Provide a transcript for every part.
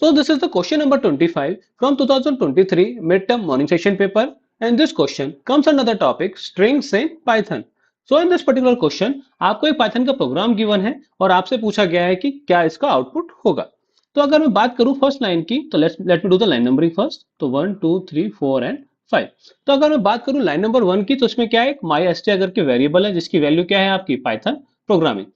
So this is the question number 25 from 2023 midterm morning session paper, and this question comes under the topic strings in Python. So in this particular question आपको एक Python का programme given है और आपसे पूछा गया है कि क्या इसका आउटपुट होगा। तो अगर मैं बात करूं फर्स्ट लाइन की तो let me do the line numbering first. तो 1 2 3 4 एंड 5। तो अगर मैं बात करूं लाइन नंबर 1 की तो इसमें क्या है, एक MyStr करके वेरिएबल है जिसकी वैल्यू क्या है आपकी पाइथन प्रोग्रामिंग।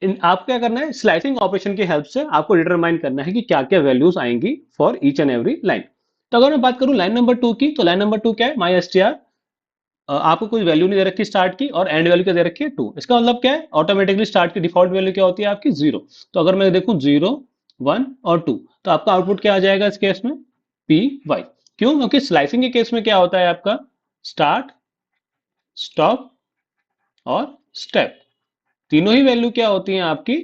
आपको क्या करना है, स्लाइसिंग ऑपरेशन की हेल्प से आपको डिटरमाइन करना है कि क्या क्या वैल्यूज आएंगी for each and every line. तो अगर मैं बात करूं लाइन नंबर 2 की तो लाइन नंबर 2 क्या है, माई एस टी आर आपको कोई वैल्यू नहीं दे रखी स्टार्ट की और एंड वैल्यू क्या दे रखी है 2। इसका मतलब क्या है, ऑटोमेटिकली स्टार्ट की डिफॉल्ट वैल्यू क्या होती है आपकी 0। तो अगर मैं देखूं 0 1 और 2 तो आपका आउटपुट क्या आ जाएगा इस केस में, पी वाई। क्यों, क्योंकि स्लाइसिंग के केस में क्या होता है आपका स्टार्ट स्टॉप और स्टेप, तीनों ही वैल्यू क्या होती हैं आपकी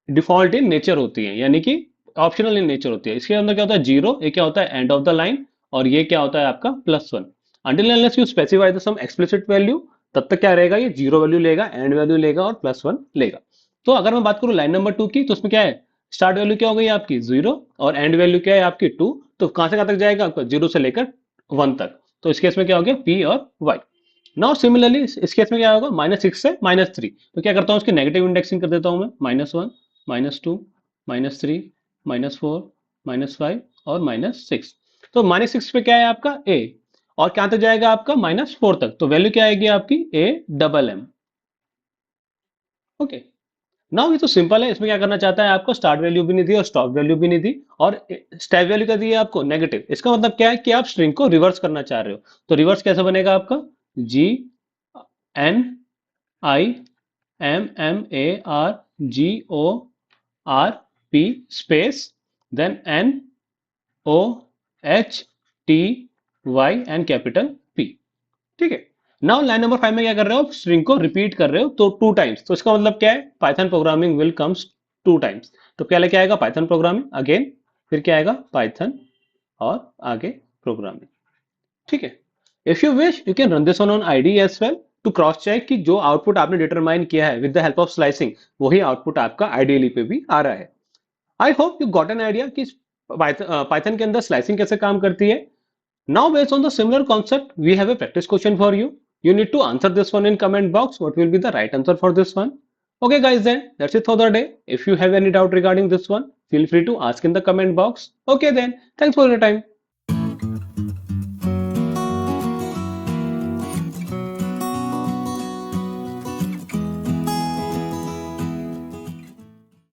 डिफॉल्ट इन नेचर होती है, यानी कि ऑप्शनल इन नेचर होती है। इसके अंदर क्या होता है जीरो, ये क्या होता है एंड ऑफ द लाइन, और ये क्या होता है आपका +1। Until unless you specify the some explicit value, तब तक क्या रहेगा, ये जीरो वैल्यू लेगा, एंड वैल्यू लेगा और +1 लेगा। तो अगर मैं बात करूं लाइन नंबर 2 की तो उसमें क्या है, स्टार्ट वैल्यू क्या हो गई आपकी 0 और एंड वैल्यू क्या है आपकी 2। तो कहां से कहां तक जाएगा आपका, 0 से लेकर 1 तक। तो इस केस में क्या हो गया पी और वाई। नाउ सिमिलरली इस केस में क्या होगा, -6 से -3। तो क्या करता हूँ, उसकी नेगेटिव इंडेक्सिंग कर देता हूँ मैं, -1 -2 -3 -4 -5 और -6। तो -6 पे क्या है आपका a, और क्या तक जाएगा आपका -4 तक। तो वैल्यू क्या आएगी आपकी a double m। Okay, now ये तो सिंपल है। इसमें क्या करना चाहता है, आपको स्टार्ट वैल्यू भी नहीं दी और स्टॉप वैल्यू भी नहीं दी, और स्टेप वैल्यू क्या दी है आपको नेगेटिव। इसका मतलब क्या है कि आप स्ट्रिंग को रिवर्स करना चाह रहे हो। तो रिवर्स कैसे बनेगा आपका, GNIMMARGORP space then NOHTY and capital P। ठीक है। नाउ लाइन नंबर 5 में क्या कर रहे हो, आप स्ट्रिंग को रिपीट कर रहे हो तो 2 टाइम्स। तो इसका मतलब क्या है, Python programming will comes 2 times. तो क्या लेके आएगा पाइथन प्रोग्रामिंग अगेन, फिर क्या आएगा पाइथन और आगे प्रोग्रामिंग। ठीक है। If you wish you can run this on ID as well to cross check कि जो आउटपुट आपने डिटरमाइन किया है with the help of slicing, वही आउटपुट आपका आइडियली पे भी आ रहा है। I hope you got an idea कि पाइथन के अंदर स्लाइसिंग कैसे काम करती है। Now based on the similar concept we have a practice question for you. You need to answer this one in comment box. What will be the right answer for this one? Okay guys, then that's it for the day. If you have any doubt regarding this one, feel free to ask in the comment box. Okay then, thanks for your time.